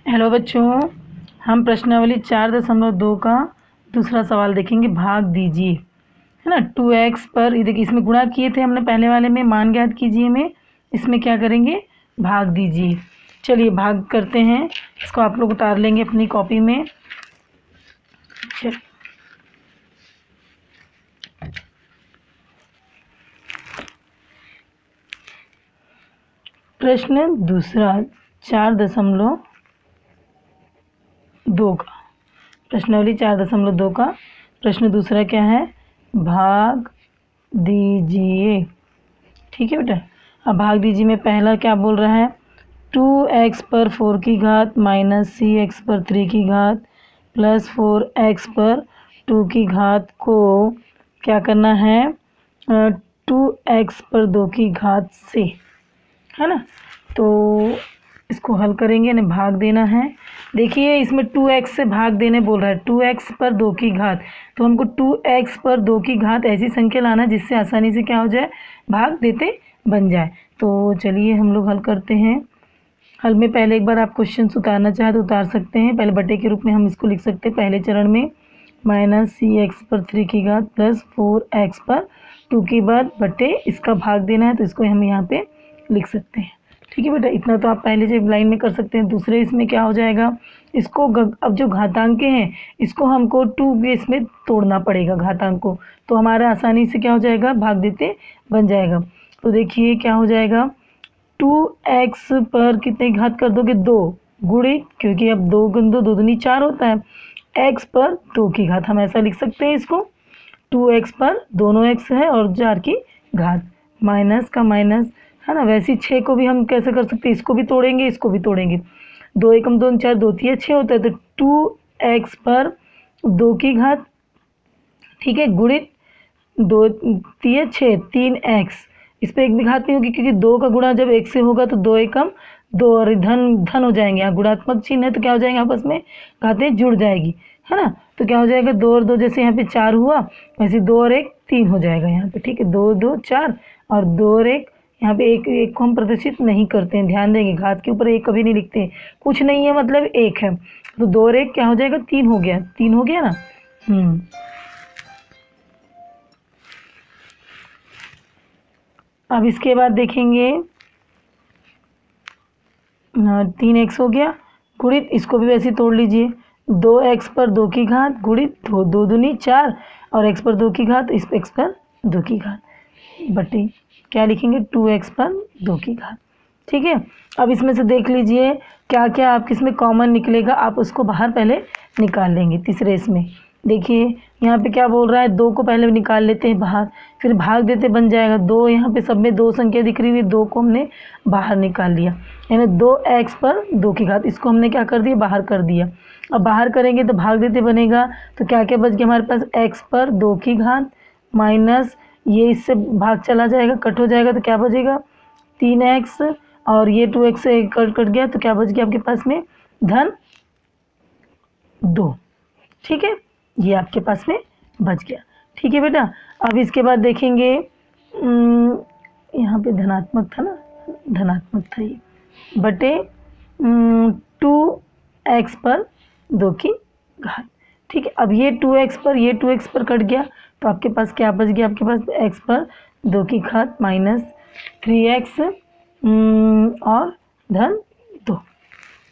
Hello बच्चों, हम प्रश्नावली 4.2 का दूसरा सवाल देखेंगे। भाग दीजिए, है ना। 2x पर ये देखिए, इसमें गुणा किए थे हमने पहले वाले में। मान ज्ञात कीजिए में, इसमें क्या करेंगे, भाग दीजिए। चलिए भाग करते हैं। इसको आप लोग उतार लेंगे अपनी कॉपी में। चल प्रश्न दूसरा 4.2 का, प्रश्नावली 4.2 का प्रश्न दूसरा क्या है, भाग दीजिए। ठीक है बेटा। अब भाग दीजिए में पहला क्या बोल रहा है, 2x पर 4 की घात माइनस cx पर 3 की घात प्लस 4x पर 2 की घात को क्या करना है, 2x पर 2 की घात से, है ना। तो इसको हल करेंगे ना, भाग देना है। देखिए इसमें 2x से भाग देने बोल रहा है, 2x पर 2 की घात। तो हमको 2x पर 2 की घात ऐसी संख्या लाना जिससे आसानी से क्या हो जाए, भाग देते बन जाए। तो चलिए हम लोग हल करते हैं। हल में पहले एक बार आप क्वेश्चन उतारना चाहे तो उतार सकते हैं। पहले बटे के रूप में हम इसको लिख सकते हैं पहले चरण में, माइनस cx पर 3 की घात प्लस 4x पर 2 की घात बटे इसका भाग देना है, तो इसको हम यहाँ पे लिख सकते हैं। ठीक है बेटा, इतना तो आप पहले से लाइन में कर सकते हैं। दूसरे इसमें क्या हो जाएगा, इसको अब जो घातांक हैं इसको हमको 2 बेस में तोड़ना पड़ेगा घातांक को, तो हमारा आसानी से क्या हो जाएगा, भाग देते बन जाएगा। तो देखिए क्या हो जाएगा, 2x पर कितने घात कर दोगे, 2 गुणित, क्योंकि अब 2 गुना 2 दूनी 4 होता है, x पर 2 की घात। हम ऐसा लिख सकते हैं इसको, 2x पर दोनों x है और 4 की घात, माइनस का माइनस, है ना। वैसे 6 को भी हम कैसे कर सकते हैं, इसको भी तोड़ेंगे इसको भी तोड़ेंगे। 2 एकम 2 4 2 3 6 होता है, तो 2x पर 2 की घात, ठीक है, गुणित 2 3 6 3x। इस पर एक भी घात नहीं होगी क्योंकि 2 का गुणा जब 1 से होगा तो 2 एकम 2 और धन धन हो जाएंगे। यहाँ गुणात्मक चिन्ह है तो क्या हो जाएंगे, आपस में घातें जुड़ जाएगी, है ना। तो क्या हो जाएगा, 2 और 2 जैसे यहाँ पे 4 हुआ, वैसे 2 और 1 3 हो जाएगा यहाँ पे। ठीक है, 2 2 4 और 2 और 1, यहाँ पे एक को हम प्रदर्शित नहीं करते हैं, ध्यान देंगे। घात के ऊपर एक कभी नहीं लिखते हैं, कुछ नहीं है मतलब एक है, तो 2 और 1 क्या हो जाएगा, 3 हो गया, 3 हो गया ना। अब इसके बाद देखेंगे 3x हो गया गुणित, इसको भी वैसे तोड़ लीजिए, 2x पर 2 की घात गुणित 2 2 दूनी 4 और x पर 2 की घात, इस पर x पर 2 की घात बटे क्या लिखेंगे, 2x पर 2 की घात। ठीक है, अब इसमें से देख लीजिए क्या क्या आप किसमें कॉमन निकलेगा, आप उसको बाहर पहले निकाल लेंगे। तीसरे इसमें देखिए यहाँ पे क्या बोल रहा है, 2 को पहले निकाल लेते हैं बाहर, फिर भाग देते बन जाएगा। 2 यहाँ पे सब में 2 संख्या दिख रही हुई, 2 को हमने बाहर निकाल लिया, यानी 2x पर 2 की घात, इसको हमने क्या कर दिया, बाहर कर दिया। अब बाहर करेंगे तो भाग देते बनेगा, तो क्या क्या बच गया हमारे पास, x पर 2 की घात माइनस ये इससे भाग चला जाएगा, कट हो जाएगा, तो क्या बचेगा 3x, और ये 2x से कट गया तो क्या बच गया आपके पास में, धन 2। ठीक है, ये आपके पास में बच गया। ठीक है बेटा, अब इसके बाद देखेंगे यहाँ पे धनात्मक था ना, धनात्मक था ये, बटे 2x पर 2 की घात। ठीक है, अब ये 2x पर ये 2x पर कट गया, तो आपके पास क्या बच गया, आपके पास x पर 2 की घात माइनस 3x और धन 2।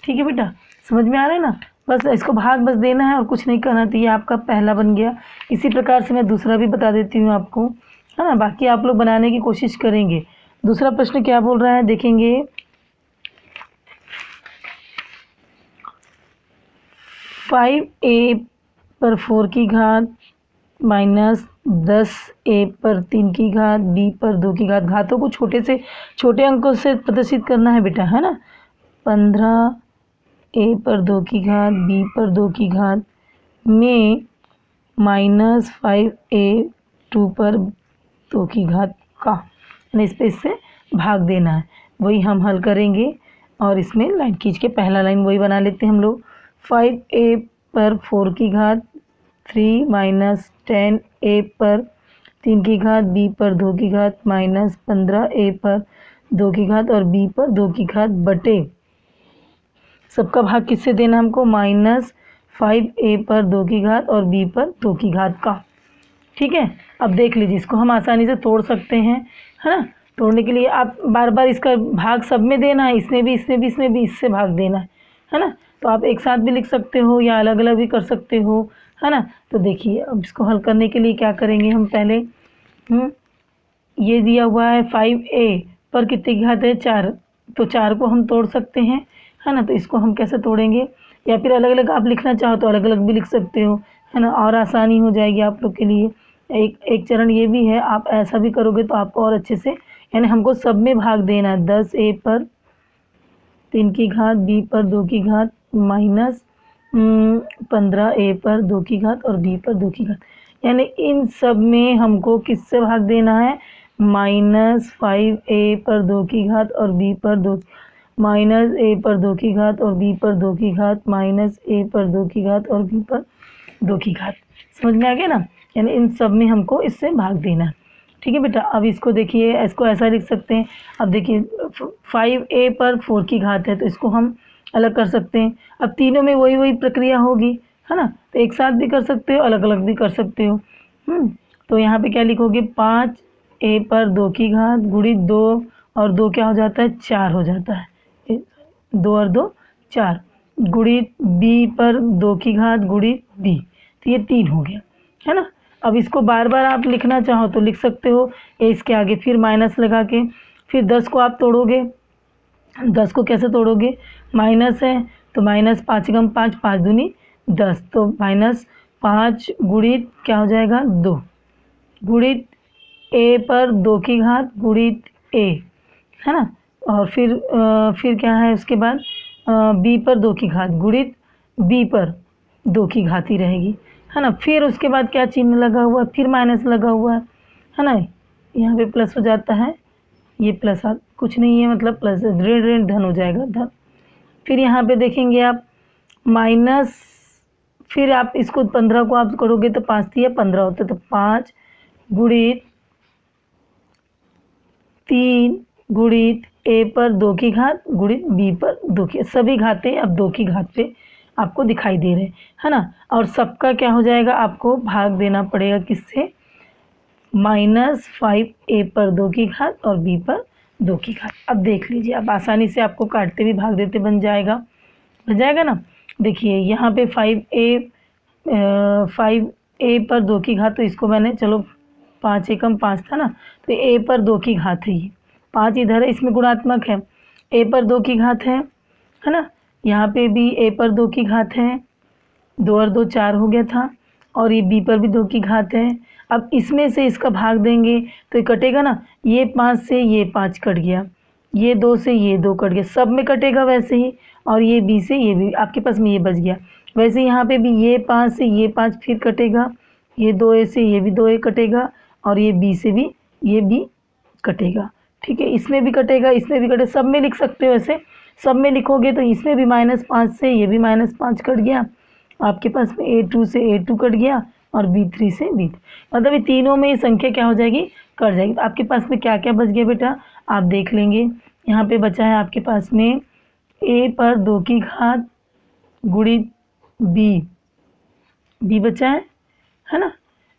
ठीक है बेटा, समझ में आ रहा है ना। बस इसको भाग बस देना है और कुछ नहीं करना, तो ये आपका पहला बन गया। इसी प्रकार से मैं दूसरा भी बता देती हूँ आपको, है ना। बाकी आप लोग बनाने की कोशिश करेंगे। दूसरा प्रश्न क्या बोल रहा है देखेंगे, 5a पर 4 की घात माइनस 10a पर 3 की घात b पर 2 की घात। घातों को छोटे से छोटे अंकों से प्रदर्शित करना है बेटा, है ना। 15a पर 2 की घात b पर 2 की घात में माइनस 5a 2 पर 2 की घात का, यानी इस पर इससे भाग देना है। वही हम हल करेंगे और इसमें लाइन खींच के पहला लाइन वही बना लेते हैं हम लोग। 5a पर 4 की घात 3 माइनस 10a पर 3 की घात b पर 2 की घात माइनस 15a पर 2 की घात और b पर 2 की घात बटे सबका भाग किससे देना हमको, -5a पर 2 की घात और b पर 2 की घात का। ठीक है, अब देख लीजिए इसको हम आसानी से तोड़ सकते हैं, है ना। तोड़ने के लिए आप बार बार इसका भाग सब में देना है, इसमें भी इसमें भी इसमें भी, इससे भाग देना है ना। तो आप एक साथ भी लिख सकते हो या अलग अलग भी कर सकते हो, है ना। तो देखिए अब इसको हल करने के लिए क्या करेंगे हम पहले, ये दिया हुआ है 5a पर कितनी की घात है, 4, तो 4 को हम तोड़ सकते हैं, है ना। तो इसको हम कैसे तोड़ेंगे, या फिर अलग अलग आप लिखना चाहो तो अलग अलग भी लिख सकते हो, है ना, और आसानी हो जाएगी आप लोग के लिए। एक चरण ये भी है, आप ऐसा भी करोगे तो आपको और अच्छे से, यानी हमको सब में भाग देना है, 10a पर 3 की घात, b पर 2 की घात, -15a पर 2 की घात और b पर 2 की घात, यानी इन सब में हमको किससे भाग देना है, -5a पर 2 की घात और b पर 2, -a पर 2 की घात और b पर 2 की घात, -a पर 2 की घात और b पर 2 की घात। समझ में आ गया ना, यानी इन सब में हमको इससे भाग देना है। ठीक है बेटा, अब इसको देखिए, इसको ऐसा लिख सकते हैं। अब देखिए 5a पर 4 की घात है तो इसको हम अलग कर सकते हैं। अब तीनों में वही वही प्रक्रिया होगी, है ना, तो एक साथ भी कर सकते हो, अलग अलग भी कर सकते हो। तो यहाँ पे क्या लिखोगे, 5a पर 2 की घात गुणित 2 और 2 क्या हो जाता है, 4 हो जाता है, 2 और 2 4, गुणित b पर 2 की घात गुणित b, तो ये 3 हो गया, है ना। अब इसको बार बार आप लिखना चाहो तो लिख सकते हो, इसके आगे फिर माइनस लगा के, फिर 10 को आप तोड़ोगे, 10 को कैसे तोड़ोगे, माइनस है तो -5 × 5, 5 दूनी 10, तो -5 गुणित क्या हो जाएगा 2, गुणित a पर 2 की घात गुणित a, है ना, और फिर क्या है उसके बाद b पर 2 की घात गुणित b पर 2 की घात ही रहेगी, है ना। फिर उसके बाद क्या चिन्ह लगा हुआ है, फिर माइनस लगा हुआ है ना, यहाँ पे प्लस हो जाता है, ये प्लस कुछ नहीं है, मतलब प्लस ऋण ऋण धन हो जाएगा, धन। फिर यहाँ पे देखेंगे आप माइनस, फिर आप इसको 15 को आप करोगे तो 5 3 15 होते, तो 5 गुणित 3 गुणित a पर 2 की घात गुणित b पर 2 की, सभी घातें अब 2 की घात पे आपको दिखाई दे रहे हैं, है ना। और सबका क्या हो जाएगा, आपको भाग देना पड़ेगा किससे, -5a पर 2 की घात और b पर 2 की घात। अब देख लीजिए, अब आसानी से आपको काटते भी भाग देते बन जाएगा ना। देखिए यहाँ पे 5a पर 2 की घात, तो इसको मैंने, चलो 5 एकम 5 था ना, तो a पर 2 की घात है, ये 5 इधर है, इसमें गुणात्मक है, a पर 2 की घात है ना। यहाँ पे भी a पर 2 की घात है, 2 और 2 4 हो गया था, और ये b पर भी 2 की घात है। अब इसमें से इसका भाग देंगे तो ये कटेगा ना, ये 5 से ये 5 कट गया, ये 2 से ये 2 कट गया, सब में कटेगा वैसे ही, और ये b से ये भी आपके पास में ये बच गया। वैसे यहाँ पे भी ये 5 से ये 5 फिर कटेगा, ये 2a से ये भी 2a कटेगा, और ये b से भी ये b कटेगा। ठीक है, इसमें भी कटेगा, इसमें भी कटेगा, सब में लिख सकते हो। ऐसे सब में लिखोगे तो इसमें भी -5 से ये भी -5 कट गया, आपके पास में a2 से a2 कट गया, और b3 से b3, मतलब ये तीनों में ये संख्या क्या हो जाएगी, कट जाएगी। तो आपके पास में क्या क्या बच गया बेटा, आप देख लेंगे। यहाँ पे बचा है आपके पास में a पर 2 की घात गुणित b बचा है ना,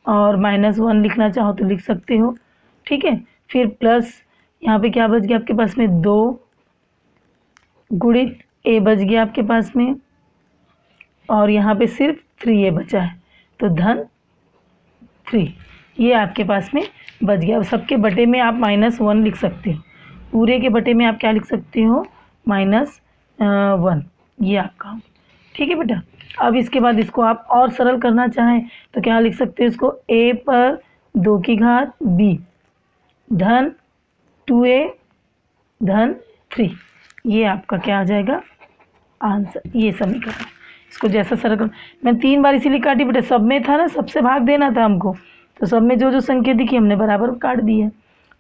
और -1 लिखना चाहो तो लिख सकते हो। ठीक है, फिर प्लस यहाँ पे क्या बच गया आपके पास में 2 गुणित a बच गया आपके पास में, और यहाँ पे सिर्फ 3a बचा है, तो धन 3 ये आपके पास में बच गया। अब सबके बटे में आप -1 लिख सकते हो, पूरे के बटे में आप क्या लिख सकते हो, -1, ये आपका। ठीक है बेटा, अब इसके बाद इसको आप और सरल करना चाहें तो क्या लिख सकते हो, इसको a पर 2 की घात b धन 2a धन 3, ये आपका क्या आ जाएगा आंसर, ये समीकरण। इसको जैसा सरल कर, मैं 3 बार इसीलिए काटी बेटा, सब में था ना, सबसे भाग देना था हमको, तो सब में जो जो संख्या दिखी हमने बराबर काट दी है।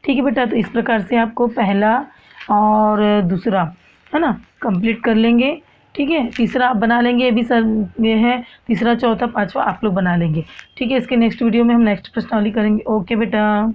ठीक है बेटा, तो इस प्रकार से आपको पहला और दूसरा, है ना, कंप्लीट कर लेंगे। ठीक है, तीसरा आप बना लेंगे, ये भी सर ये है, तीसरा चौथा पांचवा आप लोग बना लेंगे। ठीक है, इसके नेक्स्ट वीडियो में हम नेक्स्ट प्रश्नावली करेंगे। ओके बेटा।